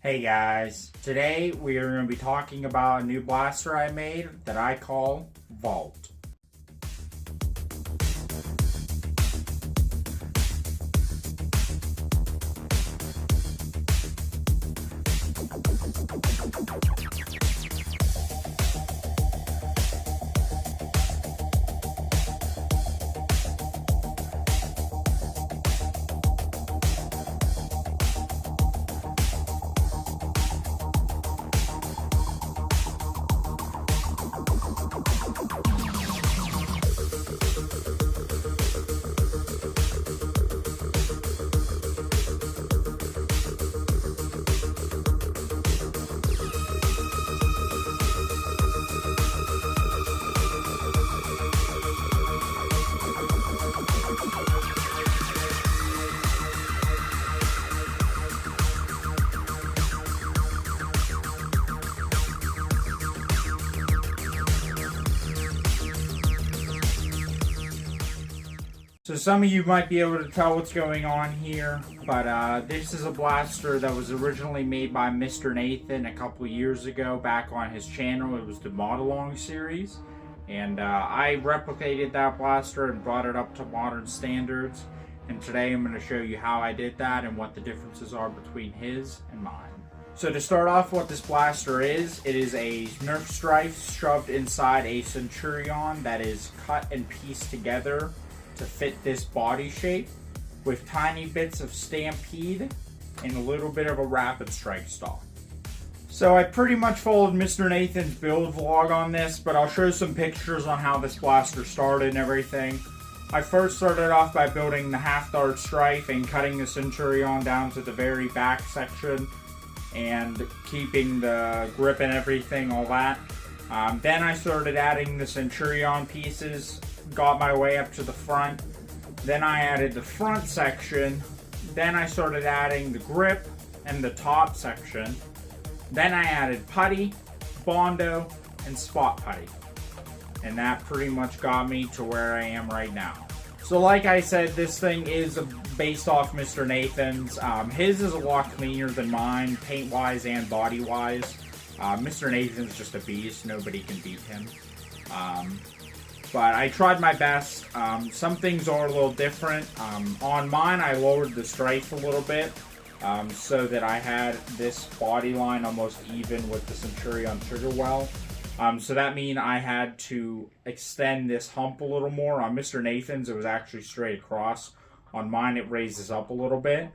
Hey guys, today we are going to be talking about a new blaster I made that I call Vault. So some of you might be able to tell what's going on here, but this is a blaster that was originally made by Mr. Nathan a couple years ago back on his channel. It was the Mod-Along series, and I replicated that blaster and brought it up to modern standards. And today I'm going to show you how I did that and what the differences are between his and mine. So to start off, what this blaster is, it is a Nerf Strfe shoved inside a Centurion that is cut and pieced together to fit this body shape with tiny bits of Stampede and a little bit of a Rapid Strike stock. So I pretty much followed Mr. Nathan's build vlog on this, but I'll show some pictures on how this blaster started and everything. I first started off by building the half dart Strfe and cutting the Centurion down to the very back section and keeping the grip and everything, all that. Then I started adding the Centurion pieces, got my way up to the front. Then I added the front section. Then I started adding the grip and the top section. Then I added putty, Bondo, and spot putty. And that pretty much got me to where I am right now. So like I said, this thing is based off Mr. Nathan's. His is a lot cleaner than mine, paint-wise and body-wise. Mr. Nathan's just a beast. Nobody can beat him. But I tried my best. Some things are a little different. On mine, I lowered the Strfe a little bit so that I had this body line almost even with the Centurion trigger well. So that means I had to extend this hump a little more. On Mr. Nathan's, it was actually straight across. On mine, it raises up a little bit.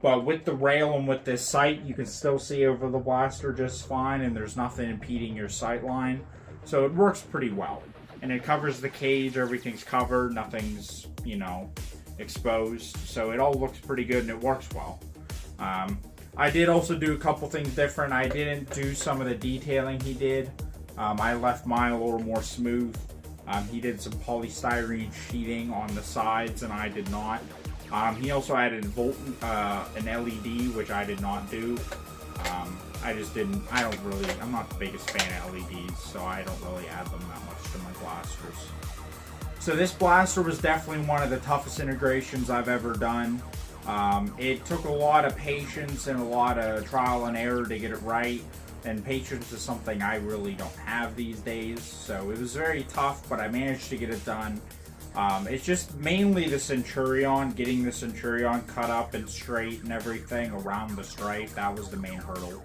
But with the rail and with this sight, you can still see over the blaster just fine, and there's nothing impeding your sight line. So it works pretty well. And it covers the cage, everything's covered, nothing's, exposed. So it all looks pretty good and it works well. I did also do a couple things different. I didn't do some of the detailing he did. I left mine a little more smooth. He did some polystyrene sheeting on the sides and I did not. He also added an LED, which I did not do. I'm not the biggest fan of LEDs, so I don't really add them that much to my blasters. So this blaster was definitely one of the toughest integrations I've ever done. It took a lot of patience and a lot of trial and error to get it right, and patience is something I really don't have these days, so it was very tough, but I managed to get it done. It's just mainly the Centurion, getting the Centurion cut up and straight and everything around the Strfe. That was the main hurdle.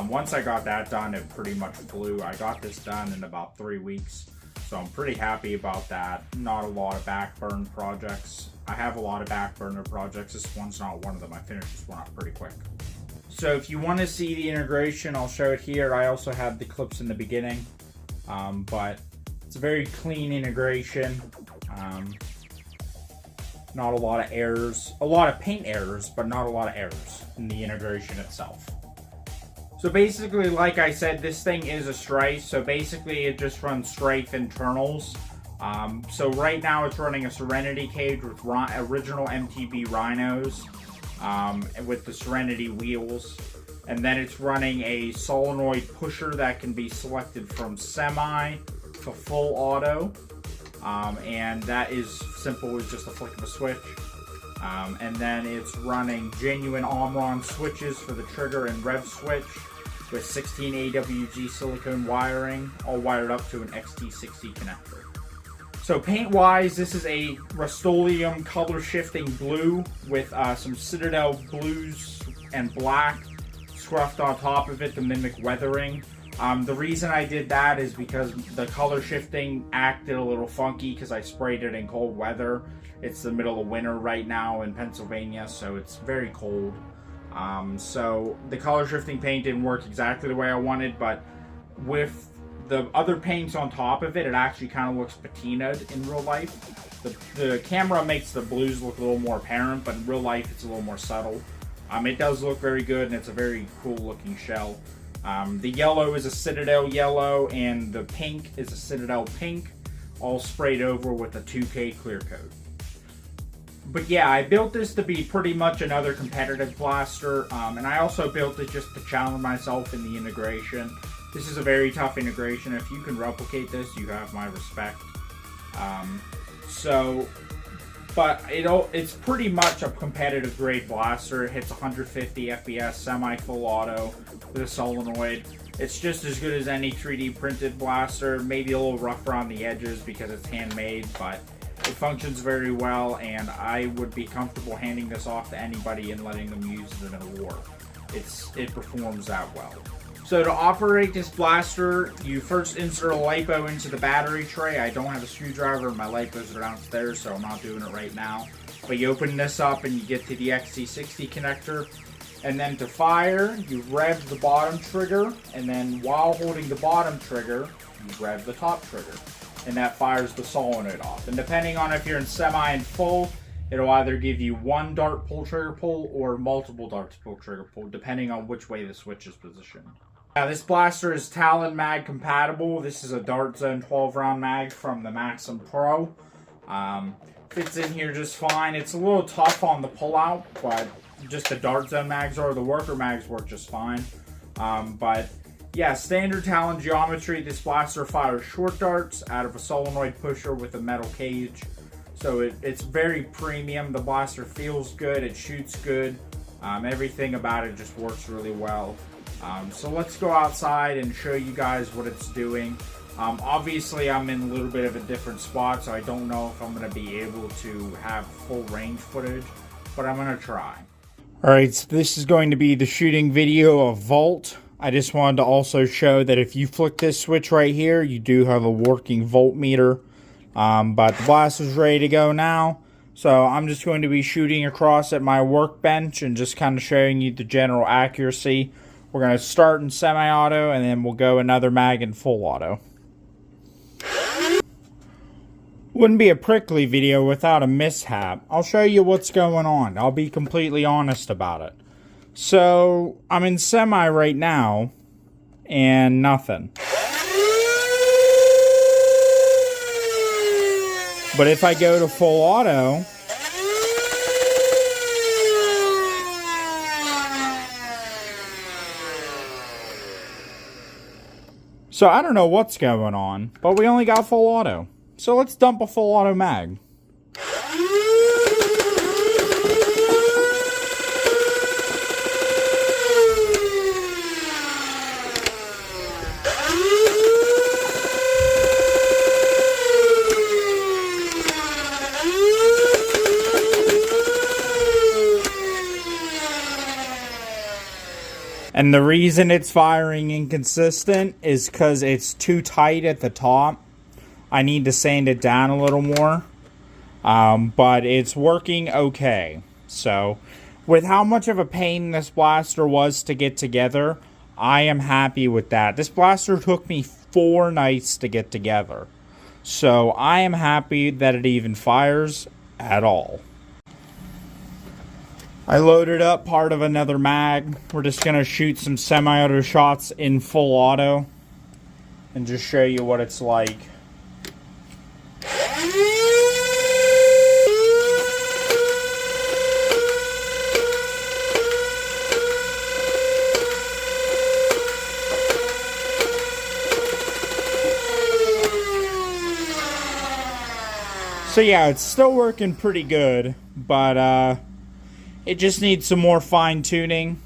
Once I got that done, it pretty much flew. I got this done in about 3 weeks, so I'm pretty happy about that. Not a lot of backburn projects. I have a lot of backburner projects. This one's not one of them. I finished this one up pretty quick. So if you want to see the integration, I'll show it here. I also have the clips in the beginning, but it's a very clean integration. Not a lot of errors. A lot of paint errors, but not a lot of errors in the integration itself. So basically, like I said, this thing is a Strfe. So basically, it just runs Strfe internals. So right now, it's running a Serenity cage with original MTB rhinos with the Serenity wheels. And then it's running a solenoid pusher that can be selected from semi to full auto. And that is simple as just a flick of a switch. And then it's running genuine Omron switches for the trigger and rev switch with 16 AWG silicone wiring, all wired up to an XT60 connector. So paint-wise, this is a Rust-Oleum color-shifting blue with some Citadel blues and black scruffed on top of it to mimic weathering. The reason I did that is because the color shifting acted a little funky because I sprayed it in cold weather. It's the middle of winter right now in Pennsylvania, so it's very cold. So the color shifting paint didn't work exactly the way I wanted, but with the other paints on top of it, it actually kind of looks patinaed in real life. The camera makes the blues look a little more apparent, but in real life it's a little more subtle. It does look very good, and it's a very cool looking shell. The yellow is a Citadel yellow, and the pink is a Citadel pink, all sprayed over with a 2K clear coat. But yeah, I built this to be pretty much another competitive blaster, and I also built it just to challenge myself in the integration. This is a very tough integration. If you can replicate this, you have my respect. But it's pretty much a competitive grade blaster. It hits 150 FPS, semi-full auto with a solenoid. It's just as good as any 3D printed blaster, maybe a little rough around the edges because it's handmade, but it functions very well, and I would be comfortable handing this off to anybody and letting them use it in a war. It performs that well. So to operate this blaster, you first insert a LiPo into the battery tray. I don't have a screwdriver, and my LiPos are downstairs, so I'm not doing it right now. But you open this up and you get to the XT60 connector. And then to fire, you rev the bottom trigger, and then while holding the bottom trigger, you rev the top trigger. And that fires the solenoid off. And depending on if you're in semi and full, it'll either give you one dart pull trigger pull or multiple darts pull trigger pull, depending on which way the switch is positioned. Now, this blaster is Talon mag compatible. This is a Dart Zone 12 round mag from the Maxim Pro. Fits in here just fine. It's a little tough on the pullout, but just the Dart Zone mags are. The worker mags work just fine. But yeah, standard Talon geometry. This blaster fires short darts out of a solenoid pusher with a metal cage. So it's very premium. The blaster feels good. It shoots good. Everything about it just works really well. So let's go outside and show you guys what it's doing. Obviously, I'm in a little bit of a different spot, so I don't know if I'm going to be able to have full range footage, but I'm going to try. Alright, so this is going to be the shooting video of Volt. I just wanted to also show that if you flick this switch right here, you do have a working voltmeter. But the blaster's ready to go now. So I'm just going to be shooting across at my workbench and just kind of showing you the general accuracy. We're going to start in semi-auto, and then we'll go another mag in full auto. Wouldn't be a prickly video without a mishap. I'll show you what's going on. I'll be completely honest about it. So, I'm in semi right now, and nothing. But if I go to full auto, so I don't know what's going on, but we only got full auto. So let's dump a full auto mag. And the reason it's firing inconsistent is because it's too tight at the top. I need to sand it down a little more. But it's working okay. So, with how much of a pain this blaster was to get together, I am happy with that. This blaster took me 4 nights to get together. So, I am happy that it even fires at all. I loaded up part of another mag. We're just going to shoot some semi-auto shots in full auto and just show you what it's like. So yeah, it's still working pretty good. but it just needs some more fine tuning.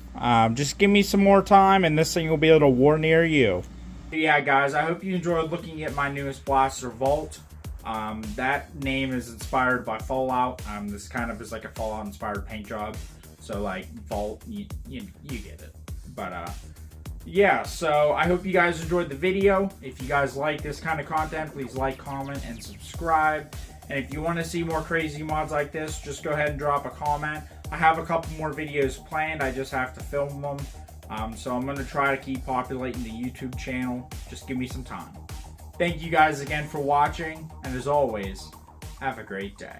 Just give me some more time and this thing will be able to war near you. Yeah, guys, I hope you enjoyed looking at my newest blaster, Vault. That name is inspired by Fallout. This kind of is like a Fallout inspired paint job. So like Vault, you get it. But yeah, so I hope you guys enjoyed the video. If you guys like this kind of content, please like, comment, and subscribe. And if you want to see more crazy mods like this, just go ahead and drop a comment. I have a couple more videos planned. I just have to film them. So I'm going to try to keep populating the YouTube channel. Just give me some time. Thank you guys again for watching. And as always, have a great day.